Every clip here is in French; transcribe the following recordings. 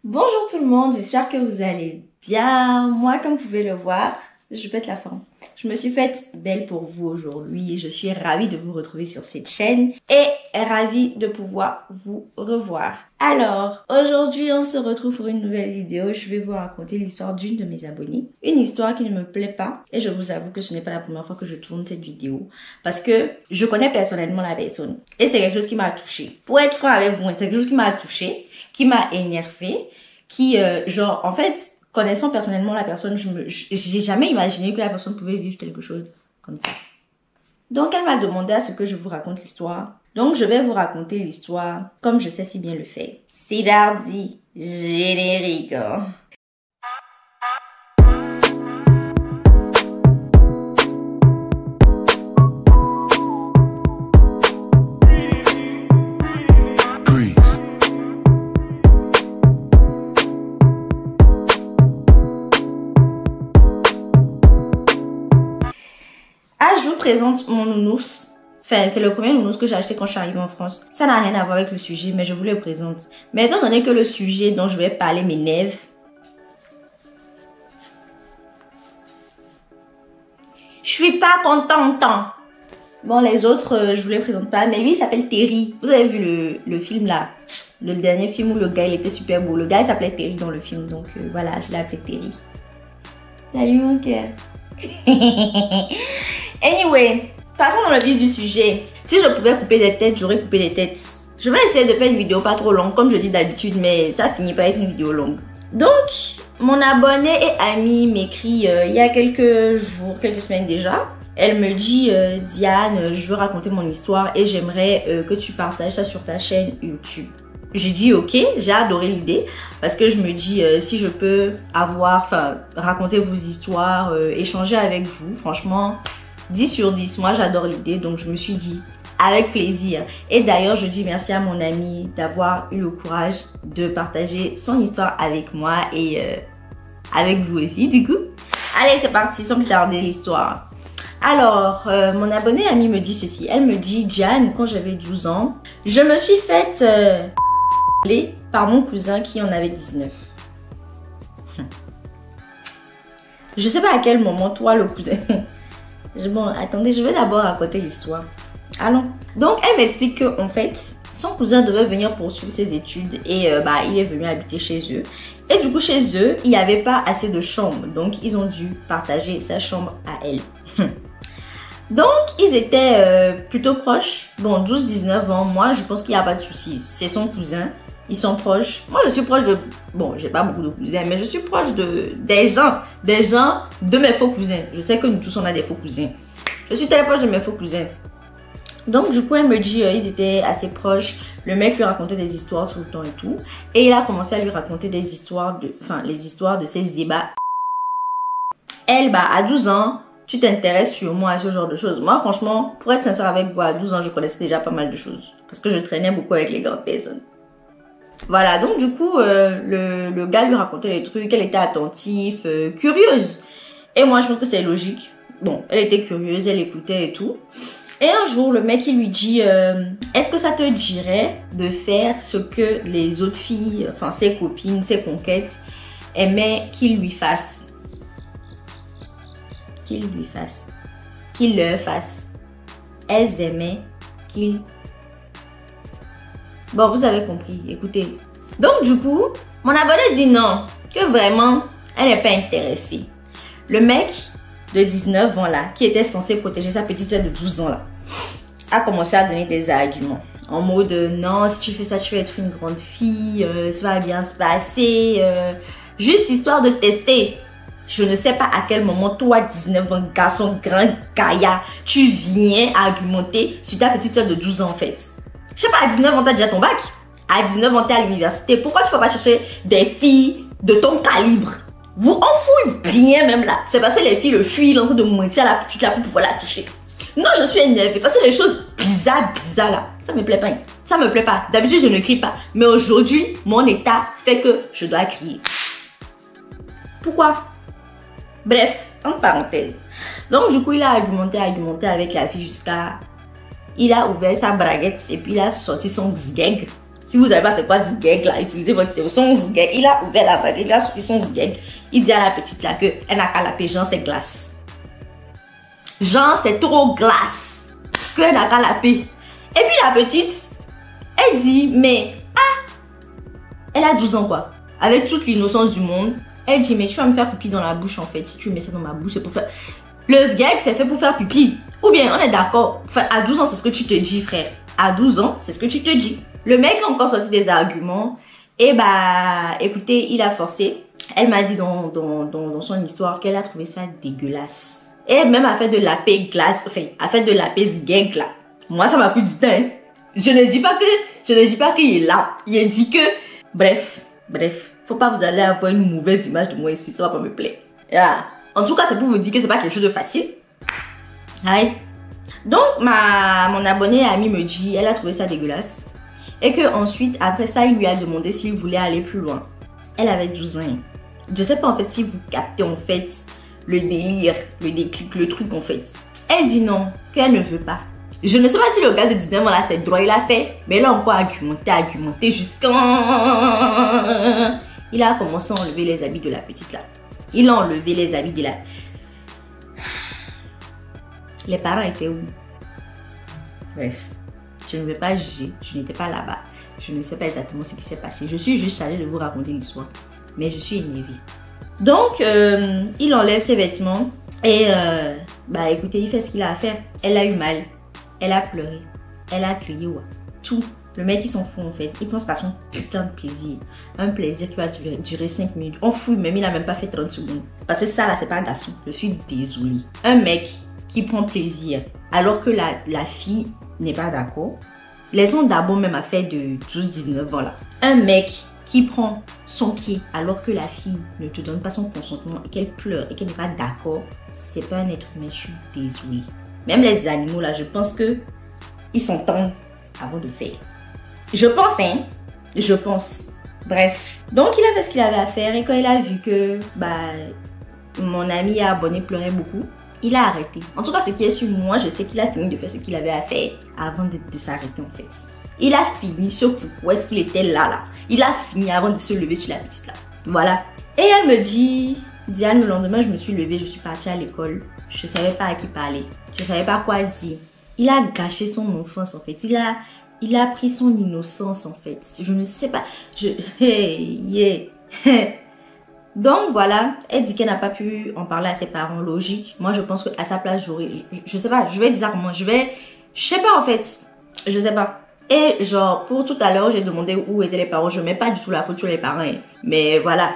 Bonjour tout le monde, j'espère que vous allez bien. Moi, comme vous pouvez le voir, je pète la forme. Je me suis faite belle pour vous aujourd'hui. Je suis ravie de vous retrouver sur cette chaîne et ravie de pouvoir vous revoir. Alors, aujourd'hui, on se retrouve pour une nouvelle vidéo. Je vais vous raconter l'histoire d'une de mes abonnées. Une histoire qui ne me plaît pas et je vous avoue que ce n'est pas la première fois que je tourne cette vidéo parce que je connais personnellement la personne et c'est quelque chose qui m'a touchée. Pour être franc avec vous, c'est quelque chose qui m'a touchée, qui m'a énervée, qui, genre, en fait, connaissant personnellement la personne, j'ai jamais imaginé que la personne pouvait vivre quelque chose comme ça. Donc, elle m'a demandé à ce que je vous raconte l'histoire. Donc, je vais vous raconter l'histoire comme je sais si bien le faire. C'est parti, générique. Je vous présente mon nounours. Enfin, c'est le premier nounours que j'ai acheté quand je suis arrivée en France. Ça n'a rien à voir avec le sujet, mais je vous le présente. Mais étant donné que le sujet dont je vais parler m'énerve, je suis pas contente. Bon, les autres, je vous les présente pas. Mais lui, il s'appelle Terry. Vous avez vu le film là? Le dernier film où le gars, il était super beau. Le gars, il s'appelait Terry dans le film. Donc voilà, je l'ai appelé Terry. Salut mon cœur. Anyway, passons dans le vif du sujet. Si je pouvais couper des têtes, j'aurais coupé des têtes. Je vais essayer de faire une vidéo pas trop longue, comme je dis d'habitude, mais ça finit par être une vidéo longue. Donc, mon abonnée et amie m'écrit il y a quelques jours, quelques semaines déjà. Elle me dit, Diane, je veux raconter mon histoire et j'aimerais que tu partages ça sur ta chaîne YouTube. J'ai dit ok, j'ai adoré l'idée parce que je me dis si je peux raconter vos histoires, échanger avec vous, franchement 10 sur 10, moi j'adore l'idée, donc je me suis dit avec plaisir. Et d'ailleurs je dis merci à mon ami d'avoir eu le courage de partager son histoire avec moi et avec vous aussi du coup. Allez c'est parti, sans plus tarder l'histoire. Alors, mon abonnée amie me dit ceci, elle me dit Diane, quand j'avais 12 ans, je me suis faite par mon cousin qui en avait 19. Je sais pas à quel moment toi le cousin... Bon, attendez, je vais d'abord raconter l'histoire. Allons. Donc, elle m'explique que en fait, son cousin devait venir poursuivre ses études et il est venu habiter chez eux. Et du coup, chez eux, il n'y avait pas assez de chambres. Donc, ils ont dû partager sa chambre à elle. Donc, ils étaient plutôt proches. Bon, 12-19 ans. Moi, je pense qu'il n'y a pas de souci. C'est son cousin. Ils sont proches. Moi, je suis proche de... Bon, j'ai pas beaucoup de cousins, mais je suis proche des gens de mes faux cousins. Je sais que nous tous, on a des faux cousins. Je suis très proche de mes faux cousins. Donc, du coup, elle me dit, ils étaient assez proches. Le mec lui racontait des histoires tout le temps et tout. Et il a commencé à lui raconter des histoires les histoires de ses ébats. Elle, à 12 ans, tu t'intéresses sûrement à ce genre de choses. Moi, franchement, pour être sincère avec vous, à 12 ans, je connaissais déjà pas mal de choses. Parce que je traînais beaucoup avec les grandes personnes. Voilà, donc du coup, le gars lui racontait les trucs, elle était attentive, curieuse. Et moi, je pense que c'est logique. Bon, elle était curieuse, elle écoutait et tout. Et un jour, le mec, il lui dit, est-ce que ça te dirait de faire ce que les autres filles, enfin ses copines, ses conquêtes, aimaient qu'il lui fasse? Qu'il lui fasse. Qu'il leur fasse. Elles aimaient qu'il... Bon, vous avez compris, écoutez. Donc, du coup, mon abonné dit non, que vraiment, elle n'est pas intéressée. Le mec de 19 ans là, qui était censé protéger sa petite soeur de 12 ans là, a commencé à donner des arguments. En mode, non, si tu fais ça, tu vas être une grande fille, ça va bien se passer. Juste histoire de tester. Je ne sais pas à quel moment, toi, 19 ans, garçon, grand gaillard, tu viens argumenter sur ta petite soeur de 12 ans en fait. Je sais pas, à 19 ans, t'as déjà ton bac. À 19 ans, t'es à l'université. Pourquoi tu vas pas chercher des filles de ton calibre? Vous en foutez bien même là. C'est parce que les filles le fuient, ils sont en train de mentir à la petite là pour pouvoir la toucher. Non, je suis énervée parce que les choses bizarres là, ça me plaît pas. Ça me plaît pas. D'habitude, je ne crie pas. Mais aujourd'hui, mon état fait que je dois crier. Pourquoi? Bref, entre parenthèses. Donc, du coup, il a argumenté avec la fille jusqu'à... Il a ouvert sa braguette et puis il a sorti son xgeg. Si vous savez pas c'est quoi Zgeg là, utilisez votre cerveau. Son Zgeg, il a ouvert la bague, il a sorti son Zgeg. Il dit à la petite là que elle n'a qu'à laper, genre c'est glace. Genre c'est trop glace. Qu'elle n'a qu'à laper. Et puis la petite, elle dit, mais elle a 12 ans quoi. Avec toute l'innocence du monde, elle dit, mais tu vas me faire pipi dans la bouche en fait. Si tu mets ça dans ma bouche, c'est pour faire... Le Zgeg, c'est fait pour faire pipi. Ou bien, on est d'accord. Enfin, à 12 ans, c'est ce que tu te dis, frère. À 12 ans, c'est ce que tu te dis. Le mec a encore sorti des arguments. Et bah, écoutez, il a forcé. Elle m'a dit dans son histoire qu'elle a trouvé ça dégueulasse. Et elle même a fait de la paix glace. Enfin, a fait de la paix Zgeg là. Moi, ça m'a pris du temps. Hein. Je ne dis pas qu'il est là. Il a dit que... Bref. Faut pas vous aller avoir une mauvaise image de moi ici. Ça va pas me plaire. Yeah. En tout cas, c'est pour vous dire que c'est pas quelque chose de facile. Aïe. Donc, mon abonné ami me dit, elle a trouvé ça dégueulasse. Et que ensuite, après ça, il lui a demandé s'il voulait aller plus loin. Elle avait 12 ans. Je sais pas en fait si vous captez en fait le délire, le déclic, le truc en fait. Elle dit non, qu'elle ne veut pas. Je ne sais pas si le gars de 19 ans là, c'est droit, il a fait. Mais elle a encore argumenté jusqu'à... Il a commencé à enlever les habits de la petite là. Il a enlevé les habits de la... Les parents étaient où? Bref, je ne vais pas juger. Je n'étais pas là-bas. Je ne sais pas exactement ce qui s'est passé. Je suis juste chargée de vous raconter l'histoire. Mais je suis énervée. Donc, il enlève ses vêtements. Et, bah écoutez, il fait ce qu'il a à faire. Elle a eu mal. Elle a pleuré. Elle a crié. Ouais. Tout. Le mec, il s'en fout en fait. Il pense qu'à son putain de plaisir. Un plaisir qui va durer 5 minutes. On fout, même il n'a même pas fait 30 secondes. Parce que ça, là, c'est pas un garçon. Je suis désolée. Un mec qui prend plaisir alors que la fille n'est pas d'accord. Laissons d'abord même à faire de 12-19 ans là. Un mec qui prend son pied alors que la fille ne te donne pas son consentement et qu'elle pleure et qu'elle n'est pas d'accord, c'est pas un être humain, je suis désolée. Même les animaux là, je pense que ils s'entendent avant de faire. Je pense, hein. Je pense. Bref. Donc, il a fait ce qu'il avait à faire et quand il a vu que mon ami abonné pleurait beaucoup, il a arrêté. En tout cas, ce qui est sur moi, je sais qu'il a fini de faire ce qu'il avait à faire avant de s'arrêter en fait. Il a fini ce pourquoi est-ce qu'il était là. Il a fini avant de se lever sur la petite là. Voilà. Et elle me dit, Diane, le lendemain, je me suis levée, je suis partie à l'école. Je ne savais pas à qui parler. Je ne savais pas quoi dire. Il a gâché son enfance en fait. Il a pris son innocence en fait. Je ne sais pas. Donc voilà, elle dit qu'elle n'a pas pu en parler à ses parents, logique. Moi je pense qu'à sa place j'aurais, je sais pas, je vais dire ça comment, je sais pas en fait, je sais pas. Et genre pour tout à l'heure j'ai demandé où étaient les parents, je mets pas du tout la faute sur les parents, hein. Mais voilà.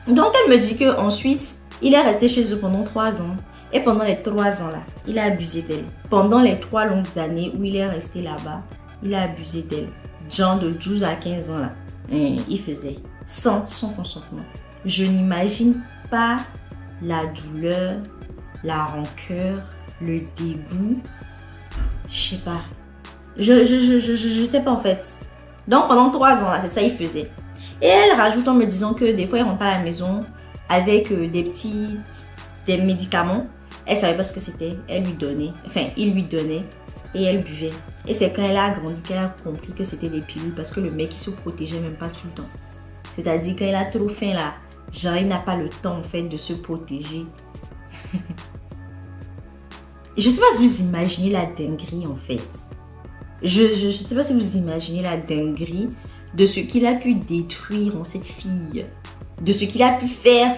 Donc elle me dit que ensuite il est resté chez eux pendant 3 ans. Et pendant les 3 ans là, il a abusé d'elle. Pendant les 3 longues années où il est resté là-bas, il a abusé d'elle. Genre de 12 à 15 ans là, il faisait sans son consentement. Je n'imagine pas la douleur, la rancœur, le dégoût. Je sais pas. Je sais pas en fait. Donc pendant 3 ans là, c'est ça il faisait. Et elle rajoute en me disant que des fois il rentre à la maison avec des médicaments. Elle savait pas ce que c'était. Elle lui donnait. Enfin, il lui donnait. Et elle buvait. Et c'est quand elle a grandi qu'elle a compris que c'était des pilules. Parce que le mec, il se protégeait même pas tout le temps. C'est-à-dire, quand il a trop faim là, genre, il n'a pas le temps en fait de se protéger. Je sais pas, vous imaginez la dinguerie en fait. Je sais pas si vous imaginez la dinguerie de ce qu'il a pu détruire en cette fille. De ce qu'il a pu faire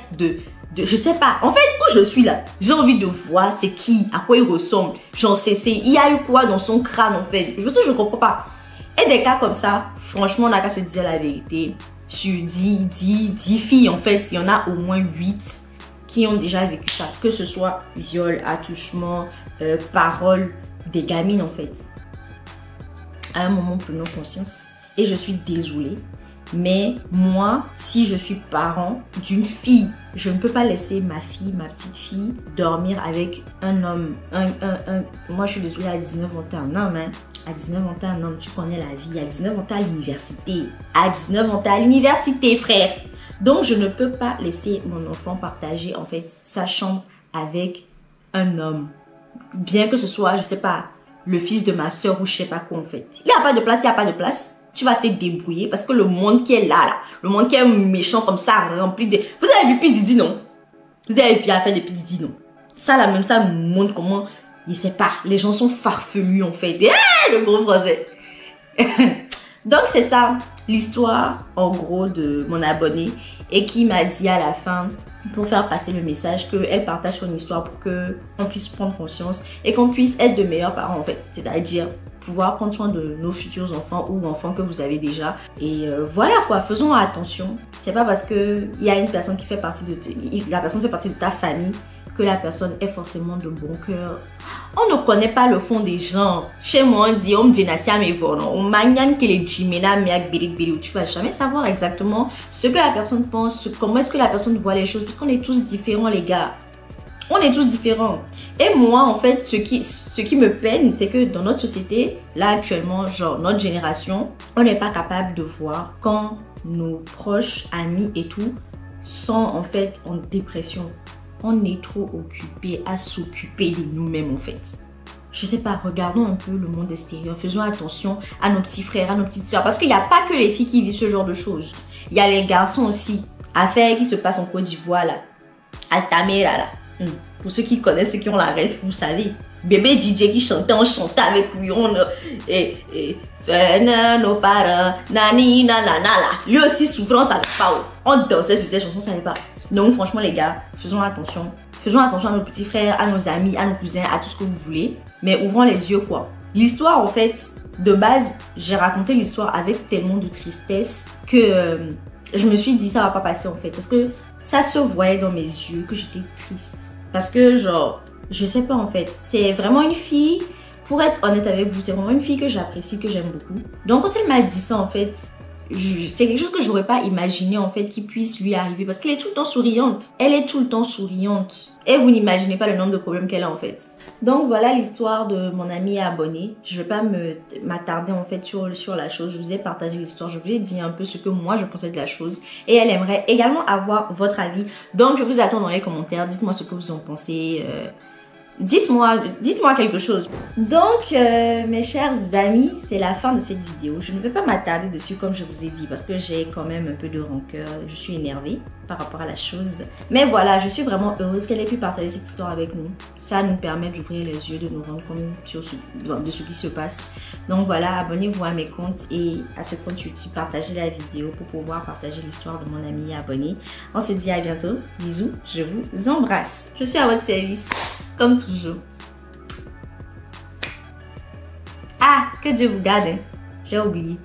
je sais pas. En fait, où je suis là, j'ai envie de voir c'est qui, à quoi il ressemble. J'en sais, il y a eu quoi dans son crâne en fait. Je comprends pas. Et des cas comme ça, franchement, on n'a qu'à se dire la vérité. Sur 10 filles, en fait, il y en a au moins 8 qui ont déjà vécu ça. Que ce soit viol, attouchement, parole, des gamines en fait. À un moment, prenons conscience. Et je suis désolée. Mais moi, si je suis parent d'une fille, je ne peux pas laisser ma fille, ma petite fille, dormir avec un homme. Moi, je suis désolée, à 19 ans, t'es un homme. Hein. À 19 ans, t'es un homme, tu connais la vie. À 19 ans, t'es à l'université. À 19 ans, t'es à l'université, frère. Donc, je ne peux pas laisser mon enfant partager, en fait, sa chambre avec un homme. Bien que ce soit, je sais pas, le fils de ma soeur ou je sais pas quoi, en fait. Il n'y a pas de place, il n'y a pas de place. tu vas te débrouiller parce que le monde qui est là, le monde qui est méchant comme ça, rempli de... Vous avez vu P. Diddy, non? Vous avez vu l'affaire de P. Diddy, non? Ça, là, même ça me montre comment, je sais pas, les gens sont farfelus, en fait. Le gros français. Donc, c'est ça, l'histoire, en gros, de mon abonné et qui m'a dit à la fin, pour faire passer le message, qu'elle partage son histoire pour qu'on puisse prendre conscience et qu'on puisse être de meilleurs parents, en fait. C'est-à-dire pouvoir prendre soin de nos futurs enfants ou enfants que vous avez déjà. Et voilà quoi, faisons attention. C'est pas parce que il y a une personne qui fait partie de la personne fait partie de ta famille que la personne est forcément de bon cœur. On ne connaît pas le fond des gens. Chez moi, on dit, on me dit, on m'agnane que les jimena miak birik birik. Tu vas jamais savoir exactement ce que la personne pense, comment est-ce que la personne voit les choses, parce qu'on est tous différents, les gars. On est tous différents. Et moi, en fait, ce qui me peine, c'est que dans notre société, là, actuellement, genre, notre génération, on n'est pas capable de voir quand nos proches, amis et tout sont, en fait, en dépression. On est trop occupé à s'occuper de nous-mêmes, en fait. Je sais pas, regardons un peu le monde extérieur. Faisons attention à nos petits frères, à nos petites soeurs. Parce qu'il n'y a pas que les filles qui vivent ce genre de choses. Il y a les garçons aussi. Affaires qui se passent en Côte d'Ivoire, là. Altamira, là. Pour ceux qui connaissent, ceux qui ont la rêve, vous savez. Bébé DJ qui chantait, on chantait avec lui. Nos parents, nani, nanana, là. Lui aussi, souffrance avec pas. On dansait sur ces chansons, ça n'allait pas. Donc, franchement, les gars, faisons attention. Faisons attention à nos petits frères, à nos amis, à nos cousins, à tout ce que vous voulez. Mais ouvrons les yeux, quoi. L'histoire, en fait, de base, j'ai raconté l'histoire avec tellement de tristesse que je me suis dit, ça va pas passer, en fait. Parce que ça se voyait dans mes yeux que j'étais triste. Parce que, genre, je sais pas, en fait. C'est vraiment une fille, pour être honnête avec vous, c'est vraiment une fille que j'apprécie, que j'aime beaucoup. Donc, quand elle m'a dit ça, en fait, c'est quelque chose que j'aurais pas imaginé en fait qui puisse lui arriver parce qu'elle est tout le temps souriante. Elle est tout le temps souriante. Et vous n'imaginez pas le nombre de problèmes qu'elle a en fait. Donc voilà l'histoire de mon amie abonnée. Je vais pas m'attarder en fait sur la chose. Je vous ai partagé l'histoire. Je vous ai dit un peu ce que moi je pensais de la chose. Et elle aimerait également avoir votre avis. Donc je vous attends dans les commentaires. Dites-moi ce que vous en pensez. Dites-moi quelque chose. Donc, mes chers amis, c'est la fin de cette vidéo. Je ne vais pas m'attarder dessus comme je vous ai dit parce que j'ai quand même un peu de rancœur. Je suis énervée par rapport à la chose. Mais voilà, je suis vraiment heureuse qu'elle ait pu partager cette histoire avec nous. Ça nous permet d'ouvrir les yeux, de nous rendre compte de ce qui se passe. Donc voilà, abonnez-vous à mes comptes et à ce compte YouTube. Partagez la vidéo pour pouvoir partager l'histoire de mon ami abonné. On se dit à bientôt. Bisous, je vous embrasse. Je suis à votre service. Comme toujours. Ah, que Dieu vous garde. J'ai oublié.